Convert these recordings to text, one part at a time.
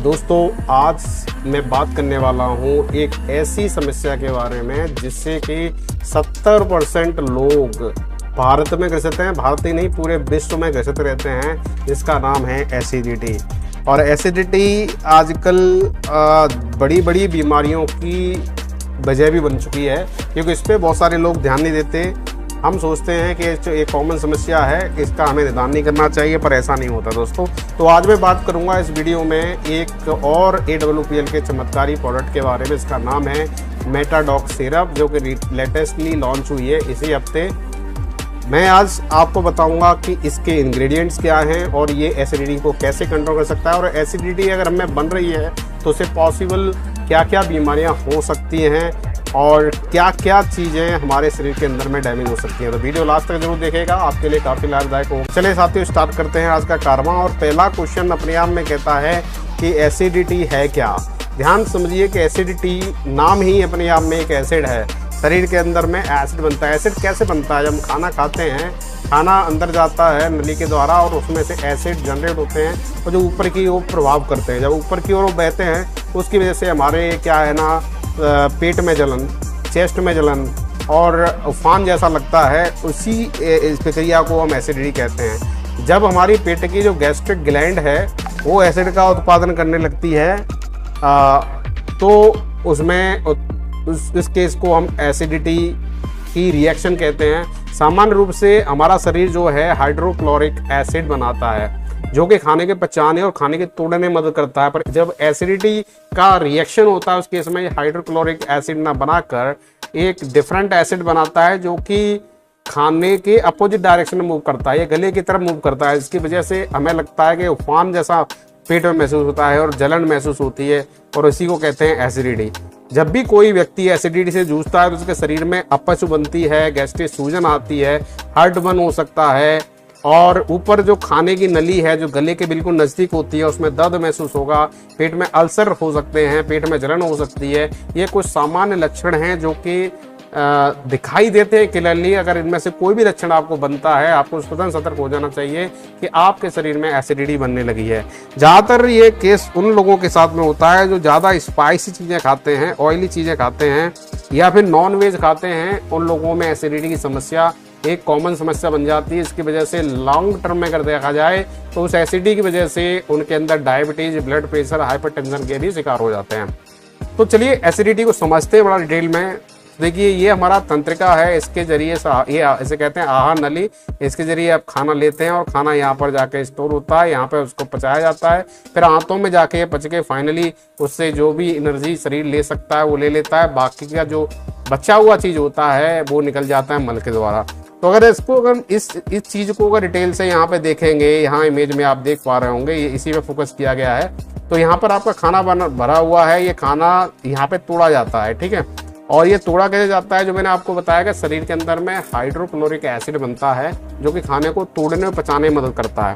दोस्तों आज मैं बात करने वाला हूँ एक ऐसी समस्या के बारे में जिससे कि 70% लोग भारत में ग्रसित हैं, भारत ही नहीं पूरे विश्व में ग्रसित रहते हैं, जिसका नाम है एसिडिटी। और एसिडिटी आजकल बड़ी बड़ी बीमारियों की वजह भी बन चुकी है, क्योंकि इस पर बहुत सारे लोग ध्यान नहीं देते। हम सोचते हैं कि जो एक कॉमन समस्या है इसका हमें निदान नहीं करना चाहिए, पर ऐसा नहीं होता दोस्तों। तो आज मैं बात करूंगा इस वीडियो में एक और AWPL के चमत्कारी प्रोडक्ट के बारे में। इसका नाम है मेटाडॉक्स सिरप, जो कि लेटेस्टली लॉन्च हुई है इसी हफ्ते। मैं आज आपको बताऊंगा कि इसके इंग्रेडिएंट्स क्या हैं और ये एसिडिटी को कैसे कंट्रोल कर सकता है, और एसिडिटी अगर हमें बन रही है तो उससे पॉसिबल क्या क्या बीमारियां हो सकती हैं और क्या क्या चीज़ें हमारे शरीर के अंदर में डैमेज हो सकती हैं। तो वीडियो लास्ट तक जरूर देखेगा, आपके लिए काफ़ी लाभदायक हो। चलिए साथियों स्टार्ट करते हैं आज का कारवां। और पहला क्वेश्चन अपने आप में कहता है कि एसिडिटी है क्या। ध्यान समझिए कि एसिडिटी नाम ही अपने आप में एक एसिड है। शरीर के अंदर में एसिड बनता है। एसिड कैसे बनता है? जब हम खाना खाते हैं, खाना अंदर जाता है नली के द्वारा और उसमें से एसिड जनरेट होते हैं और जो ऊपर की ओर प्रभाव करते हैं। जब ऊपर की ओर बहते हैं उसकी वजह से हमारे क्या है ना, पेट में जलन, चेस्ट में जलन और उफान जैसा लगता है। उसी इस प्रक्रिया को हम एसिडिटी कहते हैं। जब हमारी पेट की जो गैस्ट्रिक ग्लैंड है वो एसिड का उत्पादन करने लगती है तो उसमें इस केस को हम एसिडिटी की रिएक्शन कहते हैं। सामान्य रूप से हमारा शरीर जो है हाइड्रोक्लोरिक एसिड बनाता है, जो कि खाने के पचाने और खाने के तोड़ने में मदद करता है। पर जब एसिडिटी का रिएक्शन होता है उस केस में हाइड्रोक्लोरिक एसिड ना बनाकर एक डिफरेंट एसिड बनाता है, जो कि खाने के अपोजिट डायरेक्शन में मूव करता है, ये गले की तरफ मूव करता है। इसकी वजह से हमें लगता है कि उफान जैसा पेट में महसूस होता है और जलन महसूस होती है, और इसी को कहते हैं एसिडिटी। जब भी कोई व्यक्ति एसिडिटी से जूझता है तो उसके शरीर में अपच बनती है, गैस्ट्रिक सूजन आती है, हार्ट बर्न हो सकता है, और ऊपर जो खाने की नली है जो गले के बिल्कुल नज़दीक होती है उसमें दर्द महसूस होगा, पेट में अल्सर हो सकते हैं, पेट में जलन हो सकती है। ये कुछ सामान्य लक्षण हैं जो कि दिखाई देते हैं क्लियरली। अगर इनमें से कोई भी लक्षण आपको बनता है, आपको स्वतः सतर्क हो जाना चाहिए कि आपके शरीर में एसिडिटी बनने लगी है। ज़्यादातर ये केस उन लोगों के साथ में होता है जो ज़्यादा स्पाइसी चीज़ें खाते हैं, ऑयली चीज़ें खाते हैं या फिर नॉन वेज खाते हैं। उन लोगों में एसिडिटी की समस्या एक कॉमन समस्या बन जाती है। इसकी वजह से लॉन्ग टर्म में अगर देखा जाए तो उस एसिडिटी की वजह से उनके अंदर डायबिटीज, ब्लड प्रेशर, हाइपरटेंशन के भी शिकार हो जाते हैं। तो चलिए एसिडिटी को समझते हैं बड़ा डिटेल में। देखिए ये हमारा तंत्रिका है, इसके जरिए ये इसे कहते हैं आहार नली। इसके जरिए आप खाना लेते हैं और खाना यहाँ पर जाके स्टोर होता है, यहाँ पे उसको पचाया जाता है, फिर आंतों में जाके पच के फाइनली उससे जो भी एनर्जी शरीर ले सकता है वो ले लेता है। बाकी का जो बचा हुआ चीज होता है वो निकल जाता है मल के द्वारा। तो अगर इसको इस चीज को अगर डिटेल से यहाँ पे देखेंगे, यहाँ इमेज में आप देख पा रहे होंगे, ये इसी में फोकस किया गया है। तो यहाँ पर आपका खाना भरा हुआ है, ये खाना यहाँ पे तोड़ा जाता है, ठीक है। और ये तोड़ा कैसे जाता है, जो मैंने आपको बताया कि शरीर के अंदर में हाइड्रोक्लोरिक एसिड बनता है जो कि खाने को तोड़ने और पचाने में मदद करता है।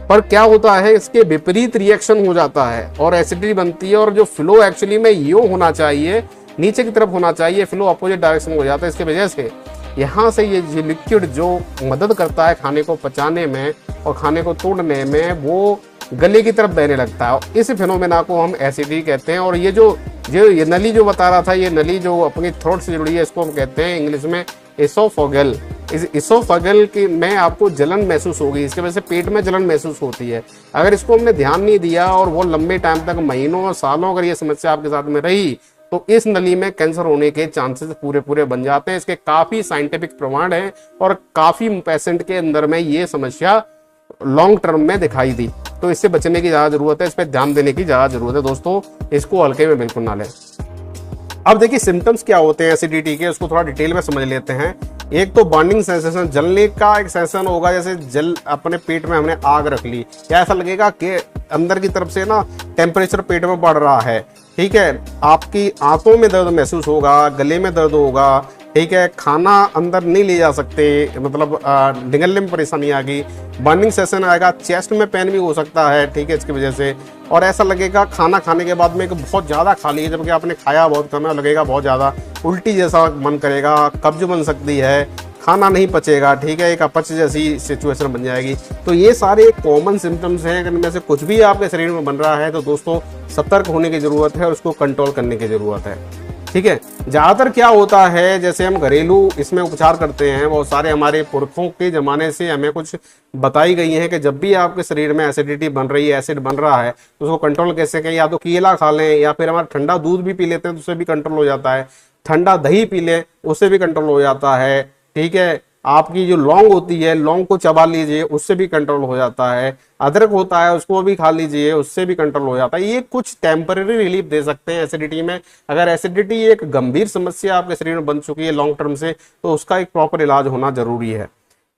पर क्या होता है, इसके विपरीत रिएक्शन हो जाता है और एसिडिटी बनती है, और जो फ्लो एक्चुअली में यो होना चाहिए, नीचे की तरफ होना चाहिए, फ्लो अपोजिट डायरेक्शन में हो जाता है। इसकी वजह से यहाँ से ये लिक्विड जो मदद करता है खाने को पचाने में और खाने को तोड़ने में, वो गले की तरफ बहने लगता है। इस फिनोमेना को हम एसिडिटी कहते हैं। और ये नली जो बता रहा था, ये नली जो अपनी थ्रोट से जुड़ी है, इसको हम कहते हैं इंग्लिश में एसोफेगल। इस एसोफेगल की में आपको जलन महसूस होगी, इसकी वजह से पेट में जलन महसूस होती है। अगर इसको हमने ध्यान नहीं दिया और वो लंबे टाइम तक, महीनों और सालों अगर ये समस्या आपके साथ में रही, तो इस नली में कैंसर होने के चांसेस पूरे बन जाते हैं। इसके काफी साइंटिफिक प्रमाण हैं और काफी पेशेंट के अंदर में ये समस्या लॉन्ग टर्म में दिखाई दी। तो इससे बचने की ज्यादा जरूरत है, इस पर ध्यान देने की ज्यादा जरूरत है दोस्तों, इसको हल्के में बिल्कुल ना लें। अब देखिए सिम्टम्स क्या होते हैं एसिडिटी के, उसको थोड़ा डिटेल में समझ लेते हैं। एक तो बर्निंग सेंसेशन, जलने का एक सेंसेशन होगा, जैसे जल अपने पेट में हमने आग रख ली, या ऐसा लगेगा कि अंदर की तरफ से ना टेम्परेचर पेट में बढ़ रहा है, ठीक है। आपकी आंतों में दर्द महसूस होगा, गले में दर्द होगा, ठीक है। खाना अंदर नहीं ले जा सकते, मतलब निगलने में परेशानी आ गई, बर्निंग सेशन आएगा, चेस्ट में पेन भी हो सकता है, ठीक है, इसकी वजह से। और ऐसा लगेगा खाना खाने के बाद में बहुत ज़्यादा खा लिया, जबकि आपने खाया बहुत कम है, लगेगा बहुत ज़्यादा, उल्टी जैसा मन करेगा, कब्ज बन सकती है, खाना नहीं पचेगा, ठीक है, एक अपच जैसी सिचुएशन बन जाएगी। तो ये सारे कॉमन सिम्टम्स हैं, अगर इनमें से कुछ भी आपके शरीर में बन रहा है तो दोस्तों सतर्क होने की ज़रूरत है और उसको कंट्रोल करने की ज़रूरत है, ठीक है। ज़्यादातर क्या होता है, जैसे हम घरेलू इसमें उपचार करते हैं, बहुत सारे हमारे पुरखों के ज़माने से हमें कुछ बताई गई हैं कि जब भी आपके शरीर में एसिडिटी बन रही है, एसिड बन रहा है, तो उसको कंट्रोल कैसे करें, या तो केला खा लें या फिर हमारा ठंडा दूध भी पी लेते हैं तो उससे भी कंट्रोल हो जाता है, ठंडा दही पी लें उससे भी कंट्रोल हो जाता है, ठीक है। आपकी जो लौंग होती है, लौंग को चबा लीजिए उससे भी कंट्रोल हो जाता है, अदरक होता है उसको भी खा लीजिए उससे भी कंट्रोल हो जाता है। ये कुछ टेम्पररी रिलीफ दे सकते हैं एसिडिटी में। अगर एसिडिटी एक गंभीर समस्या आपके शरीर में बन चुकी है लॉन्ग टर्म से, तो उसका एक प्रॉपर इलाज होना जरूरी है।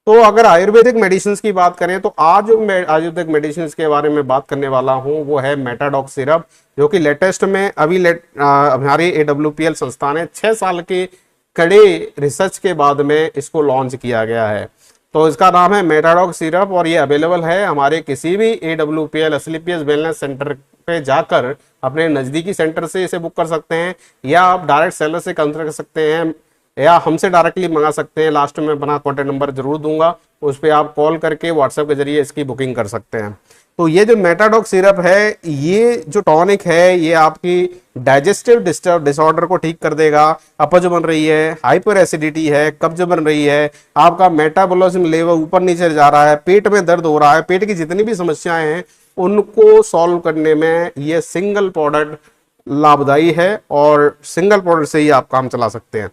तो अगर आयुर्वेदिक मेडिसिन की बात करें तो आज मैं आयुर्वेदिक मेडिसिन के बारे में बात करने वाला हूं वो है मेटाडॉक्स सिरप, जो कि लेटेस्ट में अभी हमारे AWPL संस्थान ने 6 साल के कड़े रिसर्च के बाद में इसको लॉन्च किया गया है। तो इसका नाम है मेटाडॉक्स सिरप और ये अवेलेबल है हमारे किसी भी AWPL एस्क्लेपियस वेलनेस सेंटर पे जाकर अपने नज़दीकी सेंटर से इसे बुक कर सकते हैं, या आप डायरेक्ट सेलर से कंसल्ट कर सकते हैं, या हमसे डायरेक्टली मंगा सकते हैं। लास्ट में अपना कॉन्टैक्ट नंबर जरूर दूंगा, उस पर आप कॉल करके व्हाट्सएप के जरिए इसकी बुकिंग कर सकते हैं। तो ये जो मेटाडॉक्स सिरप है, ये जो टॉनिक है, ये आपकी डाइजेस्टिव डिसऑर्डर को ठीक कर देगा। अपच बन रही है, हाइपर एसिडिटी है, कब्ज बन रही है, आपका मेटाबॉलिज्म लेवल ऊपर नीचे जा रहा है, पेट में दर्द हो रहा है, पेट की जितनी भी समस्याएं हैं उनको सॉल्व करने में ये सिंगल प्रोडक्ट लाभदायी है और सिंगल प्रोडक्ट से ही आप काम चला सकते हैं।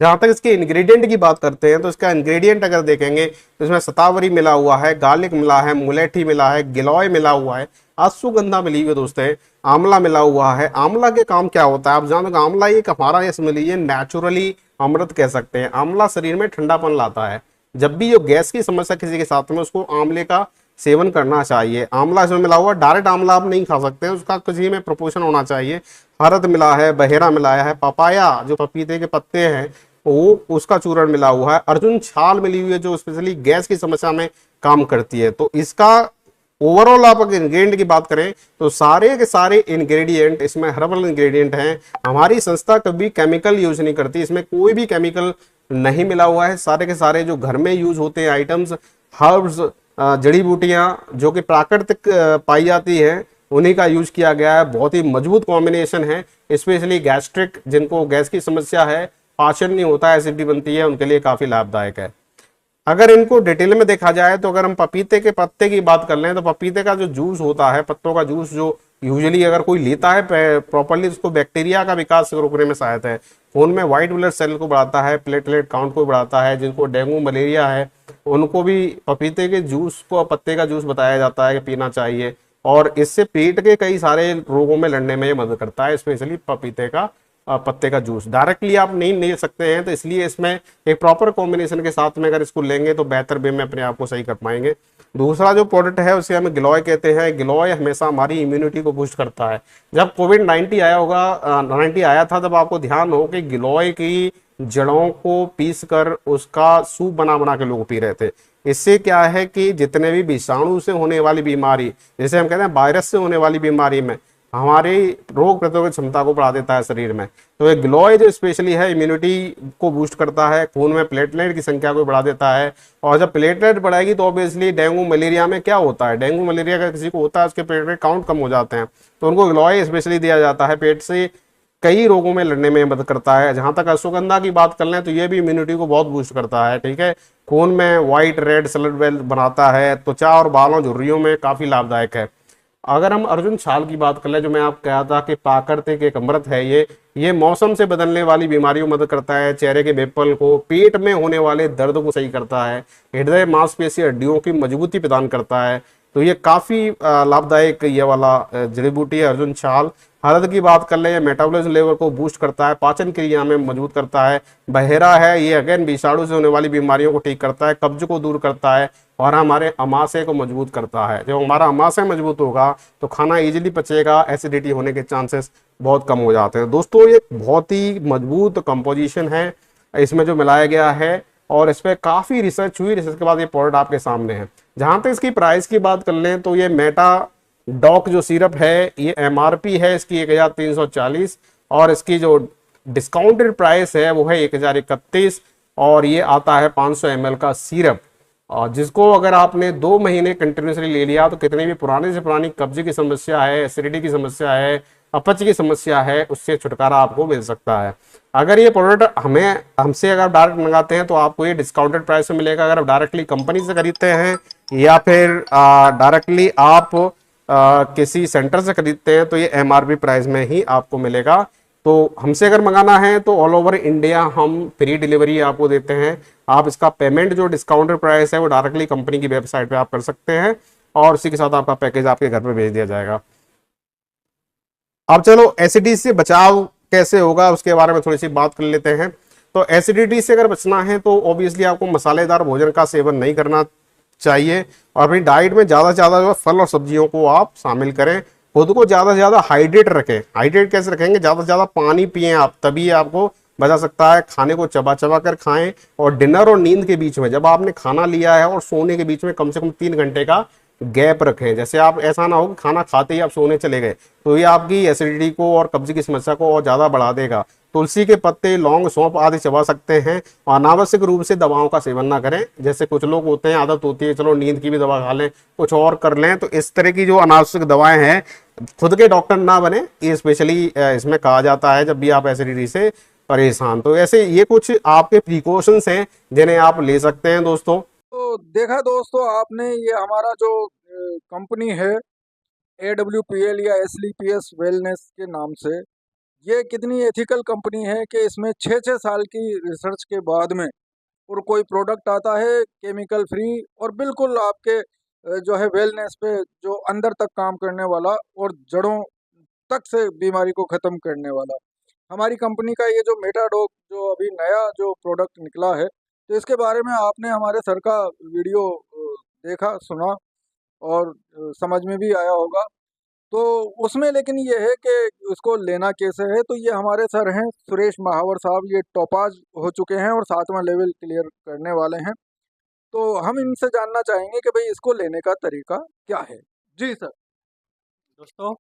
जहां तक इसके इंग्रेडिएंट की बात करते हैं तो इसका इंग्रेडिएंट अगर देखेंगे तो इसमें शतावरी मिला हुआ है, गार्लिक मिला है, मुलेठी मिला है, गिलोय मिला हुआ है, अश्वगंधा मिली हुई है दोस्तों, आंवला मिला हुआ है। आंवला के काम क्या होता है आप जानोगे, आंवला एक हमारा इसमें लीजिए नेचुरली अमृत कह सकते हैं। आंवला शरीर में ठंडापन लाता है। जब भी जो गैस की समस्या किसी के साथ में, उसको आंवले का सेवन करना चाहिए। आंवला इसमें मिला हुआ, डायरेक्ट आंवला आप नहीं खा सकते हैं, उसका किसी में प्रोपोर्शन होना चाहिए। हरद मिला है, बहेरा मिलाया है, पपाया जो पपीते के पत्ते हैं वो उसका चूर्ण मिला हुआ है, अर्जुन छाल मिली हुई है जो स्पेशली गैस की समस्या में काम करती है। तो इसका ओवरऑल आप अगर इंग्रेडिएंट की बात करें तो सारे के सारे इंग्रेडिएंट इसमें हर्बल इंग्रेडिएंट हैं। हमारी संस्था कभी केमिकल यूज नहीं करती, इसमें कोई भी केमिकल नहीं मिला हुआ है। सारे के सारे जो घर में यूज होते हैं आइटम्स, हर्ब्स, जड़ी बूटियां जो कि प्राकृतिक पाई जाती है, उन्हीं का यूज किया गया है। बहुत ही मजबूत कॉम्बिनेशन है, स्पेशली गैस्ट्रिक, जिनको गैस की समस्या है, पाचन नहीं होता, एसिडिटी बनती है, उनके लिए काफी लाभदायक है। अगर इनको डिटेल में देखा जाए तो अगर हम पपीते के पत्ते की बात कर लें तो पपीते का जो जूस होता है, पत्तों का जूस जो यूजुअली अगर कोई लेता है प्रॉपर्ली, उसको बैक्टीरिया का विकास रोकने में सहायता है। खून में व्हाइट ब्लड सेल को बढ़ाता है, प्लेटलेट काउंट को बढ़ाता है। जिनको डेंगू मलेरिया है उनको भी पपीते के जूस को, पत्ते का जूस बताया जाता है कि पीना चाहिए, और इससे पेट के कई सारे रोगों में लड़ने में ये मदद करता है। स्पेशली पपीते का पत्ते का जूस डायरेक्टली आप नहीं ले सकते हैं, तो इसलिए इसमें एक प्रॉपर कॉम्बिनेशन के साथ में अगर इसको लेंगे तो बेहतर वे में अपने आप को सही कर पाएंगे। दूसरा जो प्रोडक्ट है उसे हमें गिलोय कहते हैं। गिलोय हमेशा हमारी इम्यूनिटी को बूस्ट करता है। जब कोविड-19 आया होगा, 90 आया था, तब आपको ध्यान हो कि गिलोय की जड़ों को पीस कर उसका सूप बना बना के लोग पी रहे थे। इससे क्या है कि जितने भी विषाणु से होने वाली बीमारी, जैसे हम कहते हैं वायरस से होने वाली बीमारी में, हमारी रोग प्रतिरोधक क्षमता को बढ़ा देता है शरीर में। तो ये गिलोय जो स्पेशली है इम्यूनिटी को बूस्ट करता है, खून में प्लेटलेट की संख्या को बढ़ा देता है, और जब प्लेटलेट बढ़ाएगी तो ऑब्वियसली डेंगू मलेरिया में क्या होता है, डेंगू मलेरिया का किसी को होता है, उसके प्लेटलेट काउंट कम हो जाते हैं, तो उनको गिलोय स्पेशली दिया जाता है। पेट से कई रोगों में लड़ने में मदद करता है। जहां तक अश्वगंधा की बात कर लें तो ये भी इम्यूनिटी को बहुत बूस्ट करता है, ठीक है। खून में व्हाइट रेड सेल सेल बनाता है, त्वचा और बालों झुर्रियों में काफी लाभदायक है। अगर हम अर्जुन छाल की बात कर ले, जो मैं आप कहा था कि प्राकृतिक एक अमृत है, ये मौसम से बदलने वाली बीमारियों में मदद करता है। चेहरे के बेपल को, पेट में होने वाले दर्द को सही करता है, हृदय मांसपेशी हड्डियों की मजबूती प्रदान करता है। तो ये काफी लाभदायक ये वाला जड़ी बूटी है अर्जुन छाल। हरद की बात कर ले, मेटाबॉलिज्म लेवल को बूस्ट करता है, पाचन क्रिया में मजबूत करता है। बहेरा है, ये अगेन विषाणु से होने वाली बीमारियों को ठीक करता है, कब्ज को दूर करता है और हमारे अमाशय को मजबूत करता है। जब हमारा अमाशय मजबूत होगा तो खाना इजीली पचेगा, एसिडिटी होने के चांसेस बहुत कम हो जाते हैं। दोस्तों ये बहुत ही मजबूत कंपोजिशन है इसमें जो मिलाया गया है, और इस पर काफी रिसर्च हुई। रिसर्च के बाद ये प्रोडक्ट आपके सामने है। जहां तक इसकी प्राइस की बात कर लें तो ये मेटाडॉक जो सिरप है, ये MRP है इसकी 1340, और इसकी जो डिस्काउंटेड प्राइस है वो है 1031। और ये आता है 500 ml का सिरप, और जिसको अगर आपने 2 महीने कंटिन्यूसली ले लिया तो कितनी भी पुराने से पुरानी कब्ज की समस्या है, एसिडिटी की समस्या है, अपच की समस्या है, उससे छुटकारा आपको मिल सकता है। अगर ये प्रोडक्ट हमसे अगर डायरेक्ट मंगाते हैं तो आपको ये डिस्काउंटेड प्राइस में मिलेगा। अगर आप डायरेक्टली कंपनी से खरीदते हैं या फिर डायरेक्टली आप किसी सेंटर से खरीदते हैं तो ये एमआरपी प्राइस में ही आपको मिलेगा। तो हमसे अगर मंगाना है तो ऑल ओवर इंडिया हम फ्री डिलीवरी आपको देते हैं। आप इसका पेमेंट जो डिस्काउंटेड प्राइस है वो डायरेक्टली कंपनी की वेबसाइट पे आप कर सकते हैं और उसी के साथ आपका पैकेज आपके घर पे भेज दिया जाएगा। अब चलो एसिडिटी से बचाव कैसे होगा उसके बारे में थोड़ी सी बात कर लेते हैं। तो एसिडिटी से अगर बचना है तो ऑब्वियसली आपको मसालेदार भोजन का सेवन नहीं करना चाहिए और अपनी डाइट में ज़्यादा से ज़्यादा जो फल और सब्जियों को आप शामिल करें। खुद को ज़्यादा से ज़्यादा हाइड्रेट रखें। हाइड्रेट कैसे रखेंगे? ज़्यादा से ज़्यादा पानी पिएं आप, तभी आपको बचा सकता है। खाने को चबा चबा कर खाएं और डिनर और नींद के बीच में, जब आपने खाना लिया है और सोने के बीच में कम से कम 3 घंटे का गैप रखें। जैसे आप ऐसा ना हो कि खाना खाते ही आप सोने चले गए, तो ये आपकी एसिडिटी को और कब्ज की समस्या को और ज़्यादा बढ़ा देगा। तुलसी के पत्ते, लौंग, सौंफ आदि चबा सकते हैं और अनावश्यक रूप से दवाओं का सेवन ना करें। जैसे कुछ लोग होते हैं, आदत होती है चलो नींद की भी दवा खा लें, कुछ और कर लें, तो इस तरह की जो अनावश्यक दवाएं हैं, खुद के डॉक्टर ना बने, ये स्पेशली इसमें कहा जाता है जब भी आप एसिडिटी से परेशान। तो ऐसे ये कुछ आपके प्रिकॉशंस हैं जिन्हें आप ले सकते हैं दोस्तों। तो देखा दोस्तों आपने, ये हमारा जो कंपनी है AWPL या SLPS वेलनेस के नाम से, ये कितनी एथिकल कंपनी है कि इसमें 6-6 साल की रिसर्च के बाद में और कोई प्रोडक्ट आता है केमिकल फ्री और बिल्कुल आपके जो है वेलनेस पे जो अंदर तक काम करने वाला और जड़ों तक से बीमारी को ख़त्म करने वाला। हमारी कंपनी का ये जो मेटाडॉग जो अभी नया जो प्रोडक्ट निकला है, तो इसके बारे में आपने हमारे सर का वीडियो देखा, सुना और समझ में भी आया होगा। तो उसमें लेकिन ये है कि उसको लेना कैसे है, तो ये हमारे सर हैं सुरेश महावर साहब, ये टॉपाज हो चुके हैं और 7वां लेवल क्लियर करने वाले हैं। तो हम इनसे जानना चाहेंगे कि भाई इसको लेने का तरीका क्या है। जी सर। दोस्तों,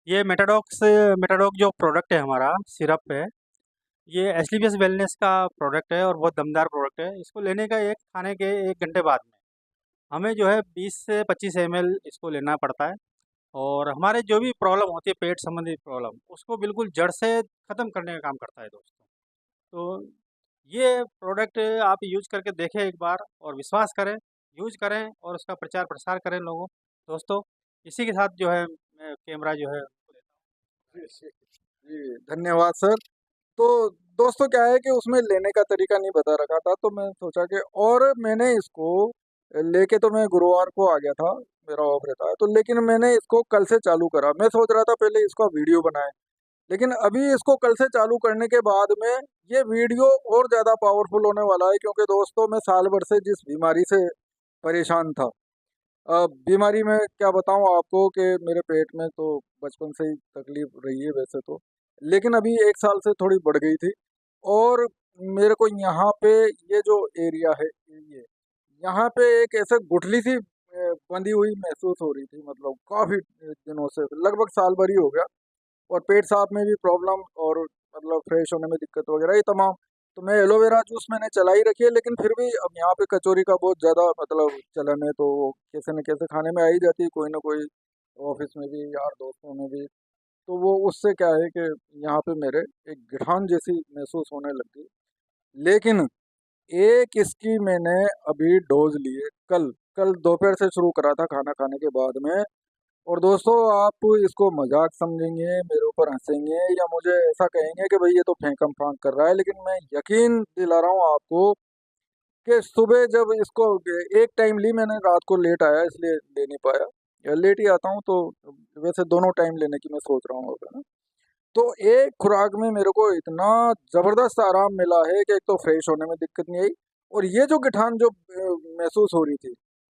ये मेटाडॉग जो प्रोडक्ट है हमारा सिरप है, ये एसलीपीएस वेलनेस का प्रोडक्ट है और बहुत दमदार प्रोडक्ट है। इसको लेने का एक खाने के 1 घंटे बाद में हमें जो है 20 से 25 ml इसको लेना पड़ता है और हमारे जो भी प्रॉब्लम होती है पेट संबंधी प्रॉब्लम, उसको बिल्कुल जड़ से ख़त्म करने का काम करता है दोस्तों। तो ये प्रोडक्ट आप यूज करके देखें एक बार और विश्वास करें, यूज करें और उसका प्रचार प्रसार करें लोगों। दोस्तों, इसी के साथ जो है मैं कैमरा जो है जी धन्यवाद सर। तो दोस्तों क्या है कि उसमें लेने का तरीका नहीं बता रखा था, तो मैं सोचा कि, और मैंने इसको लेके, तो मैं गुरुवार को आ गया था, मेरा ऑफ रहता है तो, लेकिन मैंने इसको कल से चालू करा। मैं सोच रहा था पहले इसका वीडियो बनाए, लेकिन अभी इसको कल से चालू करने के बाद में ये वीडियो और ज़्यादा पावरफुल होने वाला है, क्योंकि दोस्तों मैं साल भर से जिस बीमारी से परेशान था, बीमारी में क्या बताऊं आपको कि मेरे पेट में तो बचपन से ही तकलीफ रही है वैसे तो, लेकिन अभी 1 साल से थोड़ी बढ़ गई थी। और मेरे को यहाँ पे ये जो एरिया है, ये यहाँ पे एक ऐसे गुठली सी बंधी हुई महसूस हो रही थी, मतलब काफ़ी दिनों से, लगभग साल भर ही हो गया। और पेट साफ में भी प्रॉब्लम और मतलब फ्रेश होने में दिक्कत वगैरह ये तमाम। तो मैं एलोवेरा जूस मैंने चला ही रखी है, लेकिन फिर भी अब यहाँ पे कचौरी का बहुत ज़्यादा मतलब चलन है, तो वो कैसे न कैसे खाने में आ ही जाती है, कोई ना कोई ऑफिस में भी, यार दोस्तों में भी। तो वो उससे क्या है कि यहाँ पे मेरे एक गिठान जैसी महसूस होने लगी। लेकिन एक इसकी मैंने अभी डोज लिए, कल कल दोपहर से शुरू करा था खाना खाने के बाद में। और दोस्तों आप इसको मजाक समझेंगे, मेरे ऊपर हंसेंगे या मुझे ऐसा कहेंगे कि भाई ये तो फेंकम फांक कर रहा है, लेकिन मैं यकीन दिला रहा हूँ आपको कि सुबह जब इसको एक टाइम ली मैंने, रात को लेट आया इसलिए ले नहीं पाया, या लेट ही आता हूँ तो वैसे दोनों टाइम लेने की मैं सोच रहा हूँ अब, है ना। तो एक खुराक में मेरे को इतना ज़बरदस्त आराम मिला है कि एक तो फ्रेश होने में दिक्कत नहीं आई, और ये जो गिठान जो महसूस हो रही थी,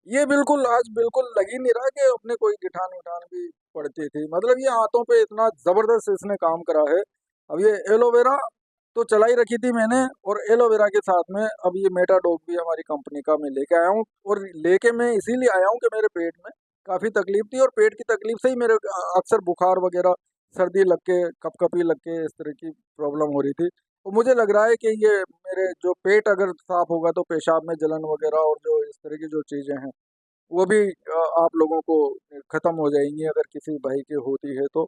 ये बिल्कुल आज बिल्कुल लग ही नहीं रहा कि अपने कोई गिठान विठान भी पड़ती थी। मतलब ये हाथों पे इतना ज़बरदस्त इसने काम करा है। अब ये एलोवेरा तो चला ही रखी थी मैंने, और एलोवेरा के साथ में अब ये मेटाडोग भी हमारी कंपनी का मैं लेके आया हूँ। और लेके मैं इसीलिए आया हूँ कि मेरे पेट में काफ़ी तकलीफ थी, और पेट की तकलीफ से ही मेरे अक्सर बुखार वगैरह, सर्दी लग के, कपकपी लग के, इस तरह की प्रॉब्लम हो रही थी। तो मुझे लग रहा है कि ये मेरे जो पेट अगर साफ होगा तो पेशाब में जलन वगैरह और जो इस तरह की जो चीज़ें हैं वो भी आप लोगों को ख़त्म हो जाएंगी अगर किसी भाई की होती है तो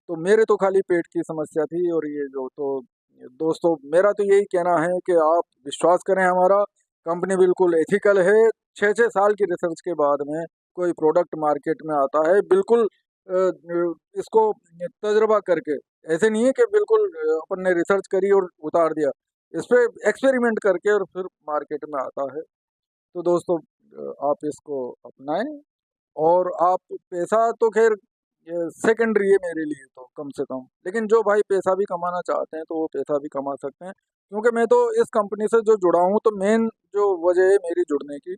मेरे तो खाली पेट की समस्या थी। और ये जो तो दोस्तों मेरा तो यही कहना है कि आप विश्वास करें हमारा, कंपनी बिल्कुल एथिकल है। 6-6 साल की रिसर्च के बाद में कोई प्रोडक्ट मार्केट में आता है बिल्कुल इसको तजुर्बा करके। ऐसे नहीं है कि बिल्कुल अपन ने रिसर्च करी और उतार दिया, इस पे एक्सपेरिमेंट करके और फिर मार्केट में आता है। तो दोस्तों आप इसको अपनाएं। और आप पैसा तो खैर सेकेंडरी है मेरे लिए तो कम से कम, लेकिन जो भाई पैसा भी कमाना चाहते हैं तो वो पैसा भी कमा सकते हैं। क्योंकि मैं तो इस कंपनी से जो जुड़ा हूँ तो मेन जो वजह है मेरी जुड़ने की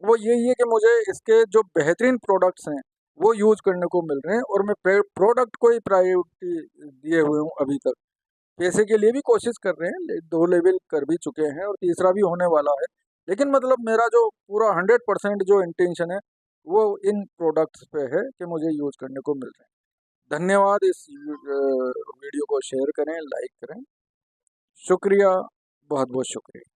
वो यही है कि मुझे इसके जो बेहतरीन प्रोडक्ट्स हैं वो यूज करने को मिल रहे हैं और मैं प्रोडक्ट को ही प्रायोरिटी दिए हुए हूँ अभी तक। पैसे के लिए भी कोशिश कर रहे हैं, 2 लेवल कर भी चुके हैं और तीसरा भी होने वाला है। लेकिन मतलब मेरा जो पूरा 100% जो इंटेंशन है वो इन प्रोडक्ट्स पे है कि मुझे यूज करने को मिल रहे हैं। धन्यवाद। इस वीडियो को शेयर करें, लाइक करें। शुक्रिया, बहुत बहुत शुक्रिया।